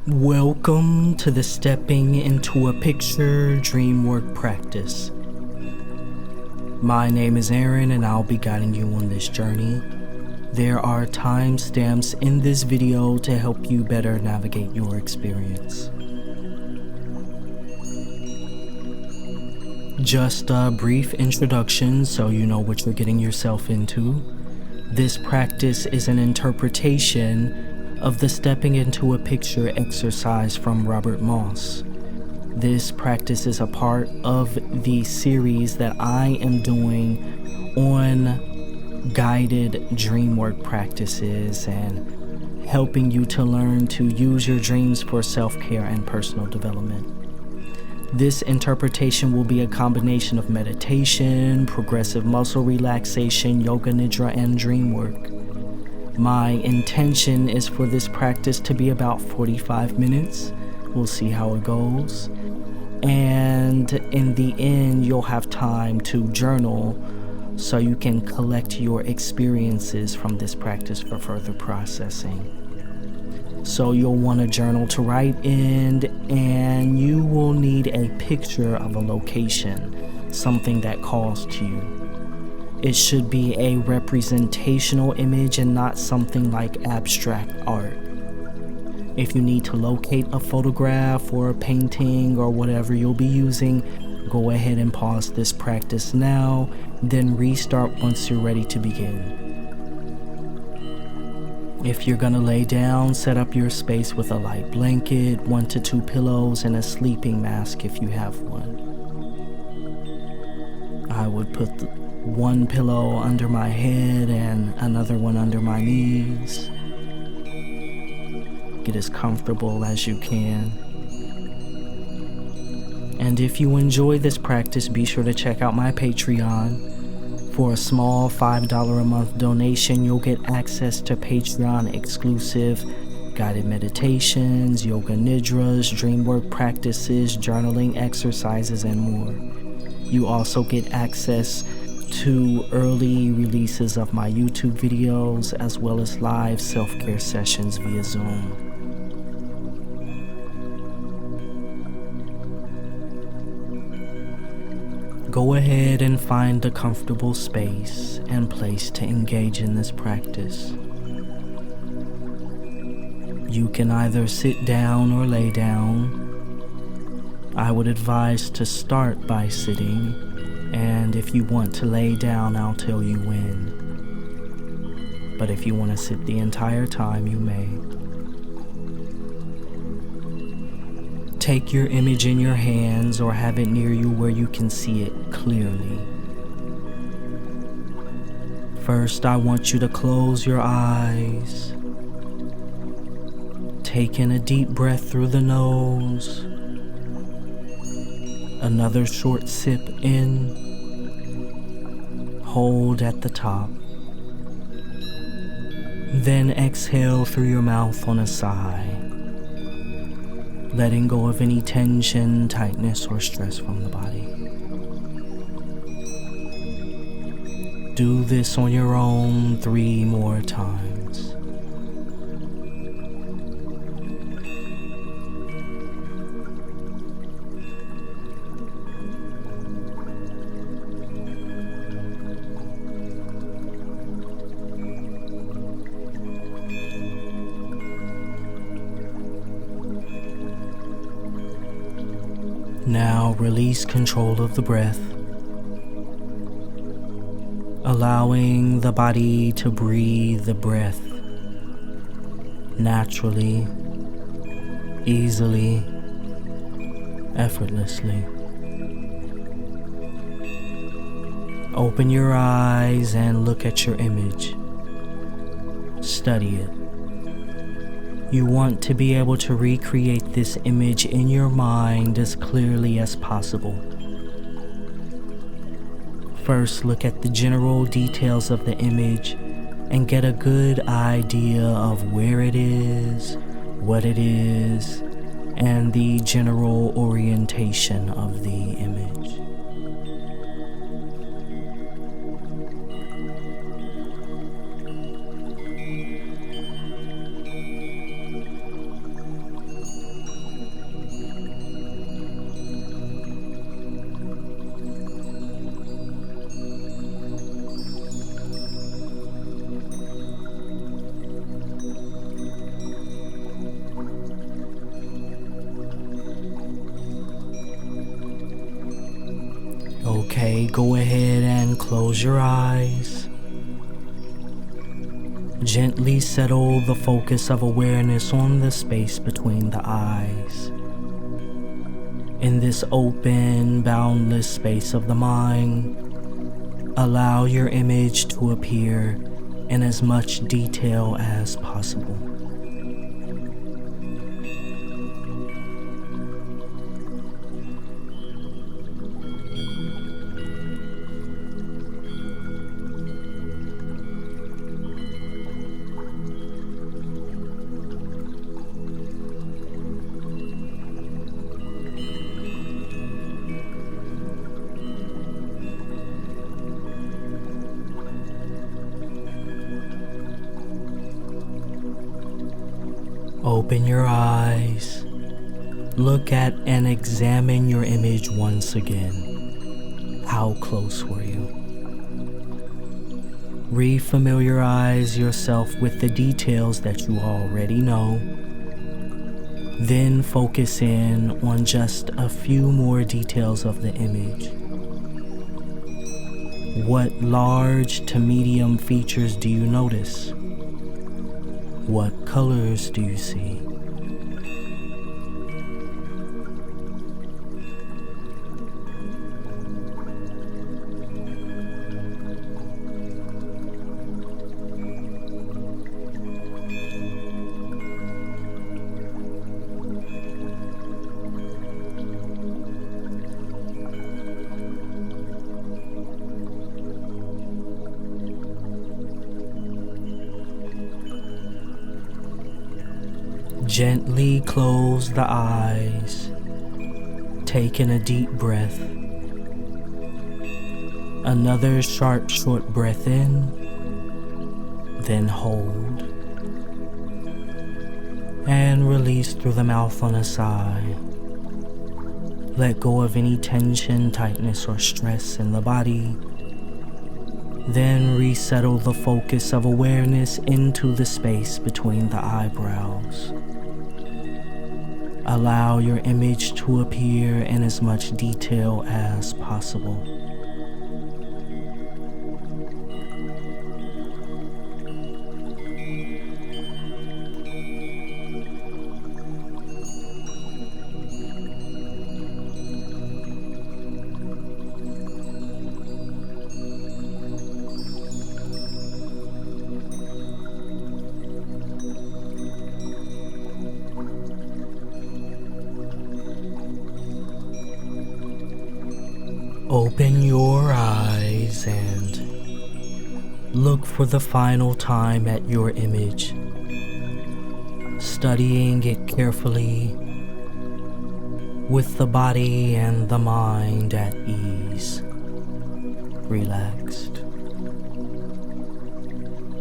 Welcome to the Stepping into a Picture Dreamwork practice. My name is Aaron and I'll be guiding you on this journey. There are timestamps in this video to help you better navigate your experience. Just a brief introduction so you know what you're getting yourself into. This practice is an interpretation of the Stepping into a Picture exercise from Robert Moss. This practice is a part of the series that I am doing on guided dreamwork practices and helping you to learn to use your dreams for self-care and personal development. This interpretation will be a combination of meditation, progressive muscle relaxation, yoga nidra, and dream work. My intention is for this practice to be about 45 minutes. We'll see how it goes. And in the end, you'll have time to journal so you can collect your experiences from this practice for further processing. So you'll want a journal to write in, and you will need a picture of a location, something that calls to you. It should be a representational image and not something like abstract art. If you need to locate a photograph or a painting or whatever you'll be using, go ahead and pause this practice now, then restart once you're ready to begin. If you're gonna lay down, set up your space with a light blanket, 1 to 2 pillows, and a sleeping mask if you have one. I would put one pillow under my head and another one under my knees. Get as comfortable as you can. And if you enjoy this practice, be sure to check out my Patreon. For a small $5 a month donation, you'll get access to Patreon exclusive guided meditations, yoga nidras, dreamwork practices, journaling exercises, and more. You also get access to early releases of my YouTube videos, as well as live self-care sessions via Zoom. Go ahead and find a comfortable space and place to engage in this practice. You can either sit down or lay down. I would advise to start by sitting, and if you want to lay down, I'll tell you when. But if you want to sit the entire time, you may. Take your image in your hands or have it near you where you can see it clearly. First, I want you to close your eyes. Take in a deep breath through the nose. Another short sip in. Hold at the top. Then exhale through your mouth on a sigh, letting go of any tension, tightness, or stress from the body. Do this on your own 3 more times. Now release control of the breath, allowing the body to breathe the breath naturally, easily, effortlessly. Open your eyes and look at your image. Study it. You want to be able to recreate this image in your mind as clearly as possible. First, look at the general details of the image and get a good idea of where it is, what it is, and the general orientation of the image. go ahead and close your eyes. Gently settle the focus of awareness on the space between the eyes. In this open, boundless space of the mind, allow your image to appear in as much detail as possible. Open your eyes, look at and examine your image once again. How close were you? Refamiliarize yourself with the details that you already know. Then focus in on just a few more details of the image. What large to medium features do you notice? What colors do you see? Gently close the eyes, take in a deep breath. Another sharp, short breath in, then hold. And release through the mouth on a sigh. Let go of any tension, tightness, or stress in the body. Then resettle the focus of awareness into the space between the eyebrows. Allow your image to appear in as much detail as possible. Open your eyes and look for the final time at your image, studying it carefully with the body and the mind at ease, relaxed.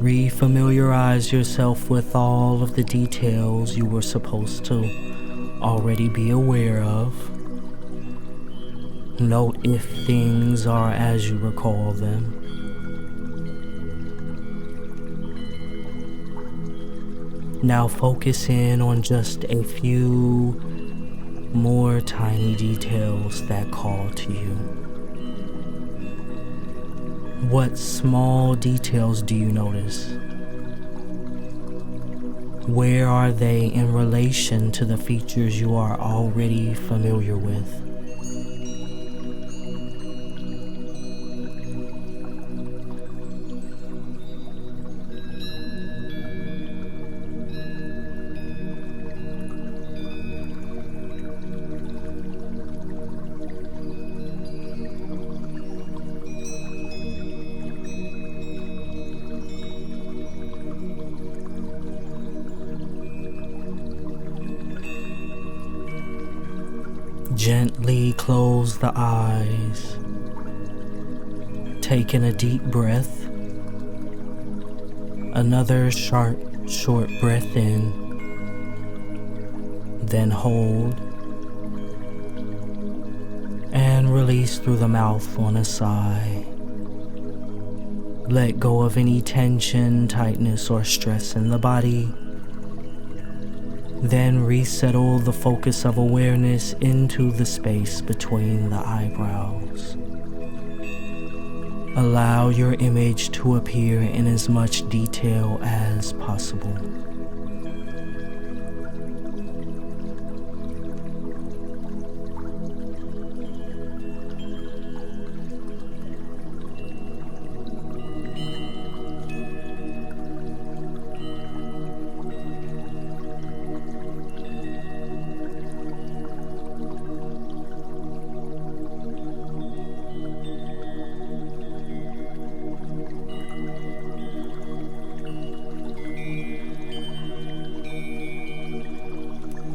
Refamiliarize yourself with all of the details you were supposed to already be aware of. Note if things are as you recall them. Now focus in on just a few more tiny details that call to you. What small details do you notice? Where are they in relation to the features you are already familiar with? Gently close the eyes. Take in a deep breath. Another sharp, short breath in. Then hold. And release through the mouth on a sigh. Let go of any tension, tightness, or stress in the body. Then resettle the focus of awareness into the space between the eyebrows. Allow your image to appear in as much detail as possible.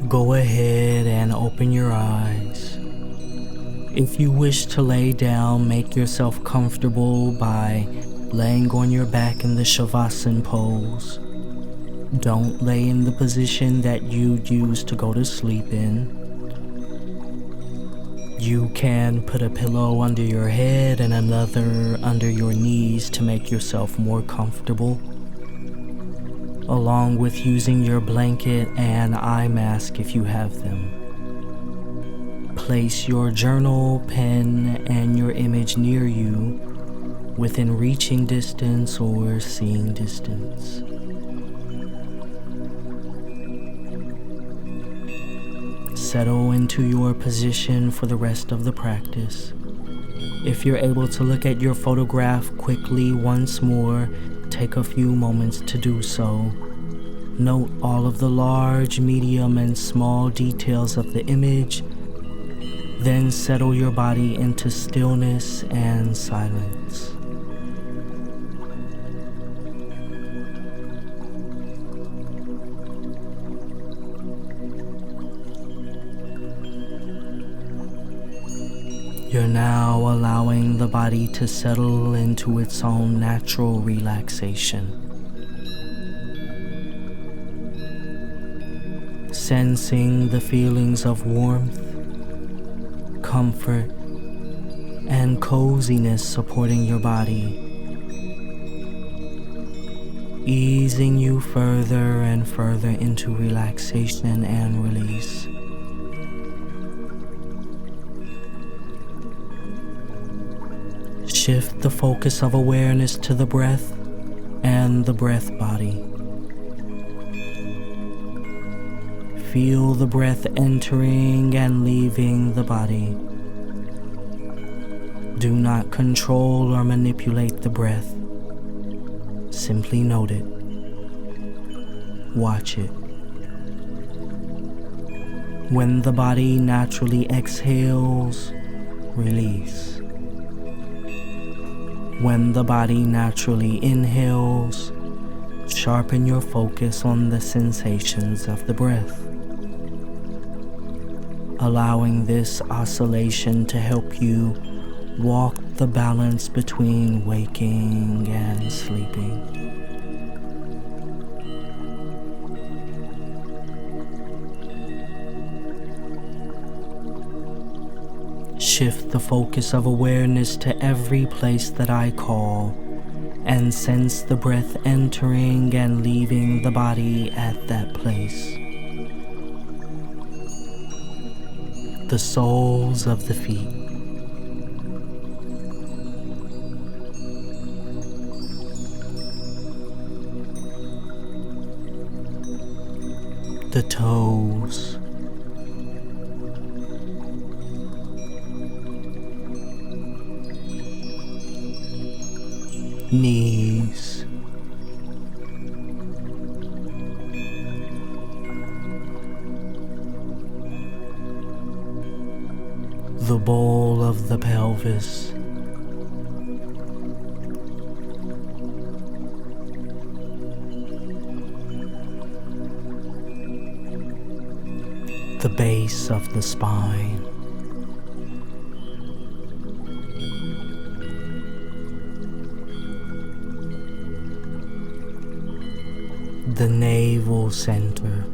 Go ahead and open your eyes. If you wish to lay down, make yourself comfortable by laying on your back in the Shavasana pose. Don't lay in the position that you'd use to go to sleep in. You can put a pillow under your head and another under your knees to make yourself more comfortable, along with using your blanket and eye mask if you have them. Place your journal, pen, and your image near you, within reaching distance or seeing distance. Settle into your position for the rest of the practice. If you're able to look at your photograph quickly once more, take a few moments to do so. Note all of the large, medium, and small details of the image. Then settle your body into stillness and silence. You're now allowing the body to settle into its own natural relaxation. Sensing the feelings of warmth, comfort, and coziness supporting your body, easing you further and further into relaxation and release. Shift the focus of awareness to the breath and the breath body. Feel the breath entering and leaving the body. Do not control or manipulate the breath. Simply note it. Watch it. When the body naturally exhales, release. When the body naturally inhales, sharpen your focus on the sensations of the breath. Allowing this oscillation to help you walk the balance between waking and sleeping. Shift the focus of awareness to every place that I call, and sense the breath entering and leaving the body at that place. The soles of the feet, the toes, knees, the bowl of the pelvis, the base of the spine, the navel center,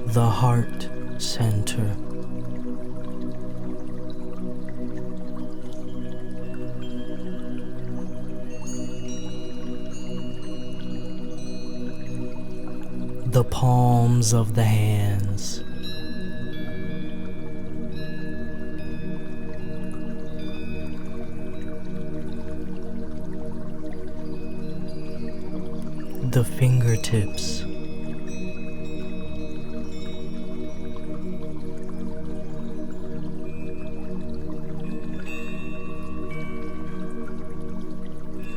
the heart center, the palms of the hands, the fingertips,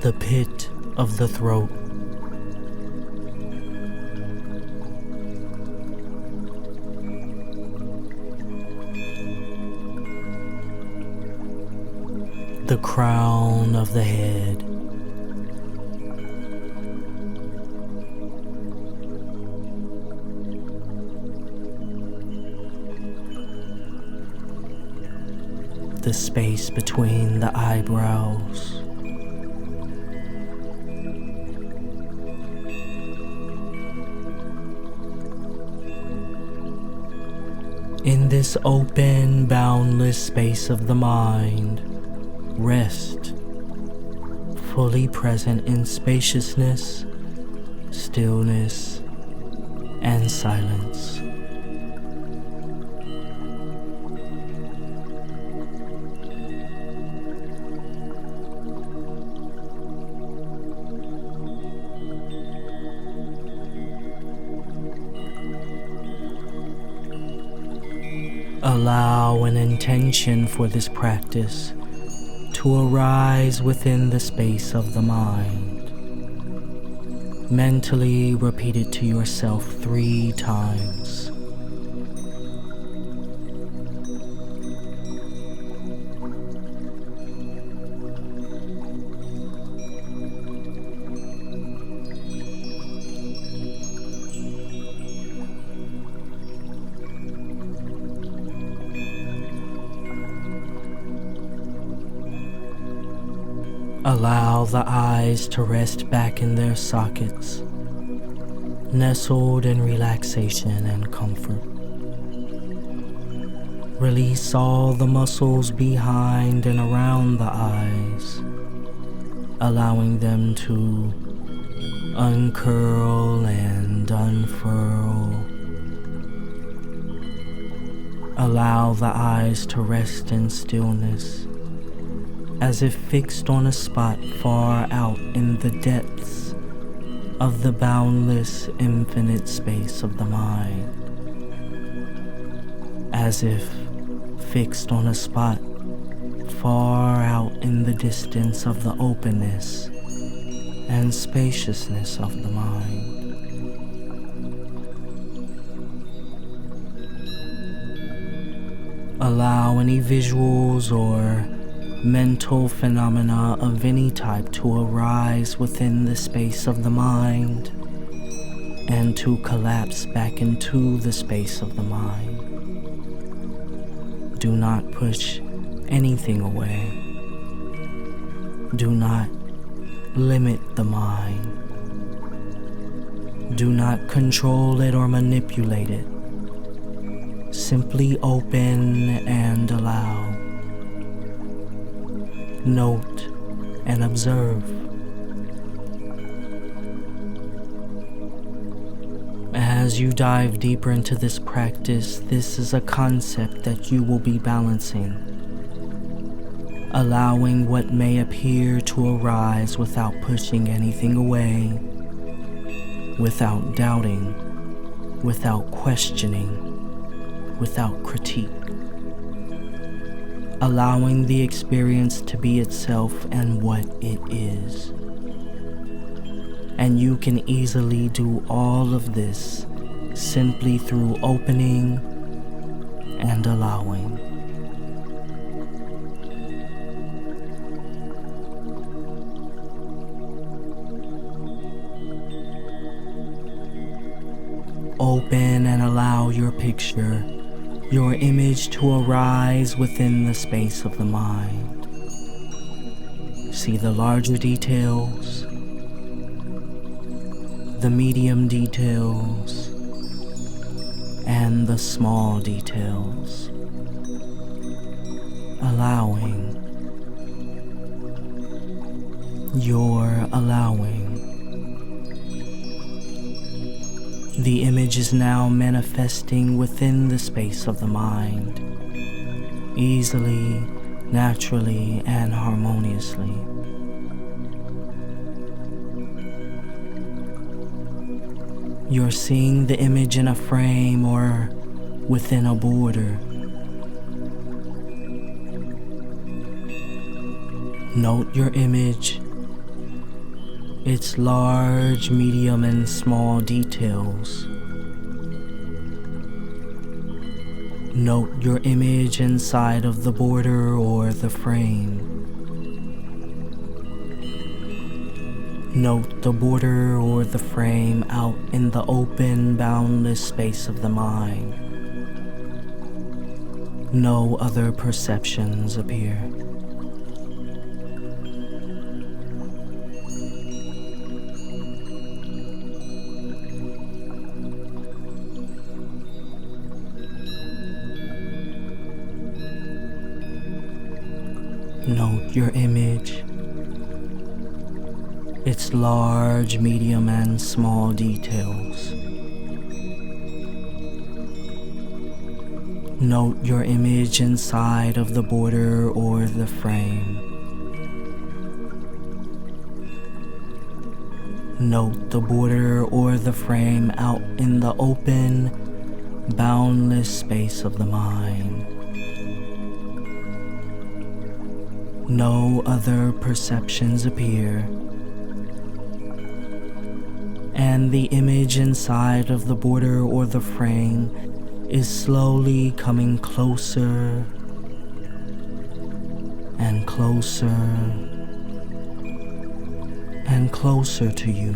the pit of the throat, the crown of the head, the space between the eyebrows, in this open, boundless space of the mind, rest, fully present in spaciousness, stillness, and silence. Allow an intention for this practice to arise within the space of the mind. Mentally repeat it to yourself 3 times. Allow the eyes to rest back in their sockets, nestled in relaxation and comfort. Release all the muscles behind and around the eyes, allowing them to uncurl and unfurl. Allow the eyes to rest in stillness, as if fixed on a spot far out in the depths of the boundless, infinite space of the mind. As if fixed on a spot far out in the distance of the openness and spaciousness of the mind. Allow any visuals or mental phenomena of any type to arise within the space of the mind and to collapse back into the space of the mind. Do not push anything away. Do not limit the mind. Do not control it or manipulate it. Simply open and allow. Note and observe. As you dive deeper into this practice, this is a concept that you will be balancing, allowing what may appear to arise without pushing anything away, without doubting, without questioning, without critique. Allowing the experience to be itself and what it is. And you can easily do all of this simply through opening and allowing. Open and allow your picture, your image to arise within the space of the mind. See the larger details, the medium details, and the small details. Allowing. You're allowing. The image is now manifesting within the space of the mind, easily, naturally, and harmoniously. You're seeing the image in a frame or within a border. Note your image, its large, medium, and small details. Note your image inside of the border or the frame. Note the border or the frame out in the open, boundless space of the mind. No other perceptions appear. Note your image, its large, medium, and small details. Note your image inside of the border or the frame. Note the border or the frame out in the open, boundless space of the mind. No other perceptions appear, and the image inside of the border or the frame is slowly coming closer and closer and closer to you.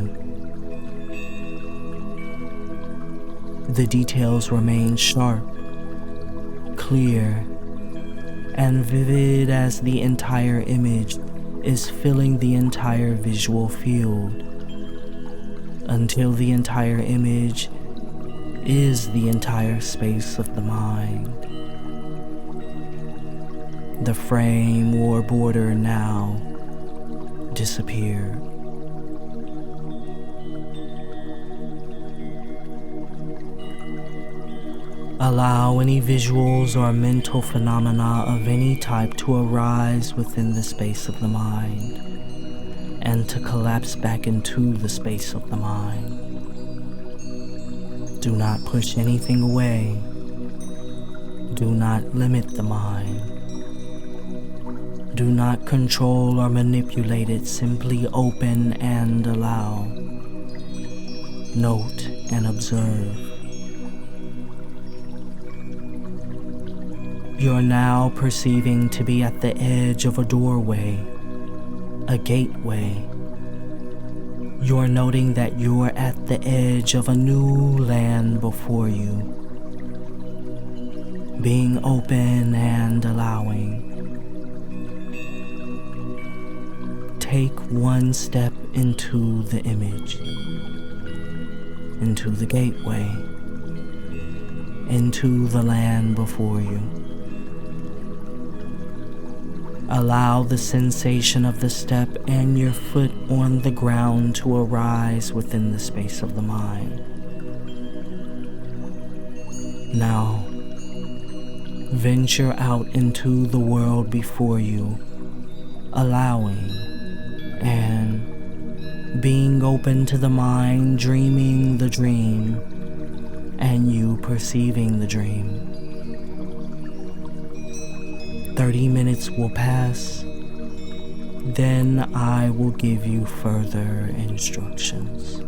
The details remain sharp, clear, and vivid as the entire image is filling the entire visual field, until the entire image is the entire space of the mind. The frame or border now disappeared. Allow any visuals or mental phenomena of any type to arise within the space of the mind and to collapse back into the space of the mind. Do not push anything away. Do not limit the mind. Do not control or manipulate it. Simply open and allow. Note and observe. You're now perceiving to be at the edge of a doorway, a gateway. You're noting that you're at the edge of a new land before you, being open and allowing. Take one step into the image, into the gateway, into the land before you. Allow the sensation of the step and your foot on the ground to arise within the space of the mind. Now, venture out into the world before you, allowing and being open to the mind, dreaming the dream, and you perceiving the dream. 30 minutes will pass, then I will give you further instructions.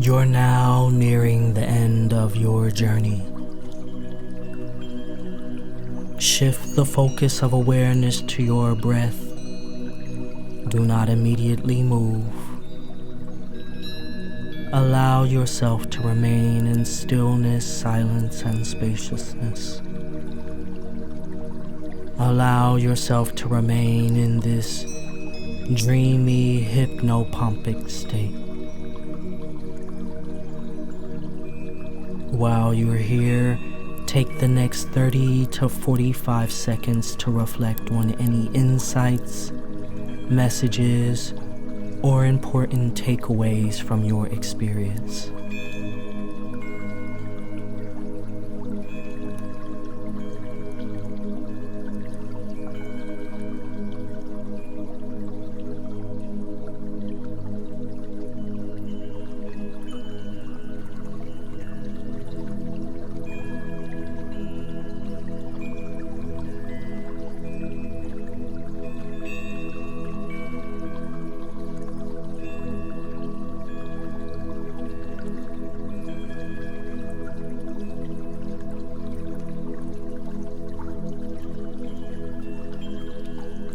You're now nearing the end of your journey. Shift the focus of awareness to your breath. Do not immediately move. Allow yourself to remain in stillness, silence, and spaciousness. Allow yourself to remain in this dreamy, hypnopompic state. While you're here, take the next 30 to 45 seconds to reflect on any insights, messages, or important takeaways from your experience.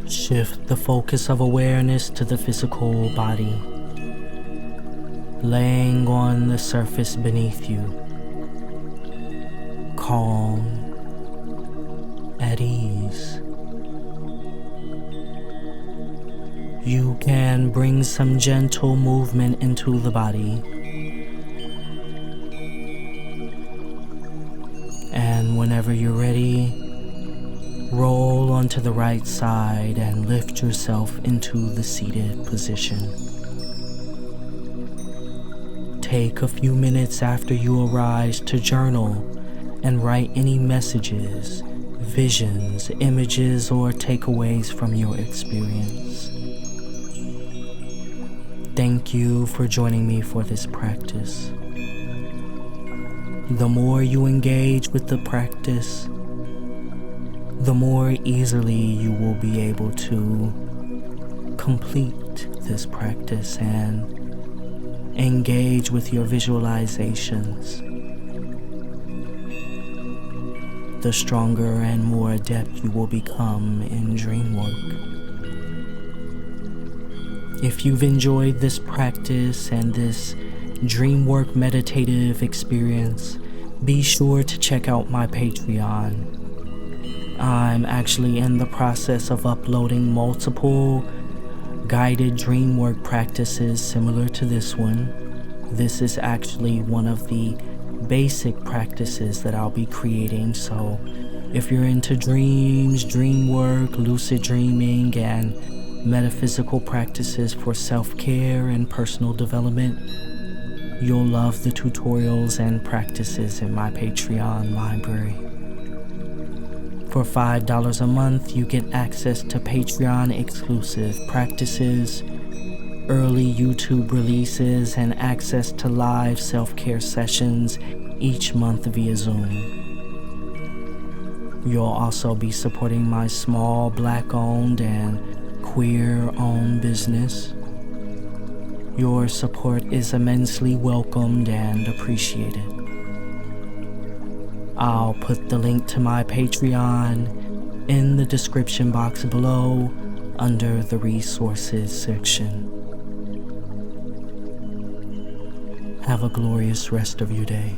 Shift the focus of awareness to the physical body, laying on the surface beneath you, calm, at ease. You can bring some gentle movement into the body, and whenever you're ready, roll onto the right side and lift yourself into the seated position. Take a few minutes after you arise to journal and write any messages, visions, images, or takeaways from your experience. Thank you for joining me for this practice. The more you engage with the practice, the more easily you will be able to complete this practice and engage with your visualizations. The stronger and more adept you will become in Dreamwork. If you've enjoyed this practice and this Dreamwork meditative experience, be sure to check out my Patreon. I'm actually in the process of uploading multiple guided Dreamwork practices similar to this one. This is actually one of the basic practices that I'll be creating, so if you're into dreams, Dreamwork, lucid dreaming, and metaphysical practices for self-care and personal development, you'll love the tutorials and practices in my Patreon library. For $5 a month, you get access to Patreon exclusive practices, early YouTube releases, and access to live self-care sessions each month via Zoom. You'll also be supporting my small Black-owned and queer-owned business. Your support is immensely welcomed and appreciated. I'll put the link to my Patreon in the description box below under the resources section. Have a glorious rest of your day.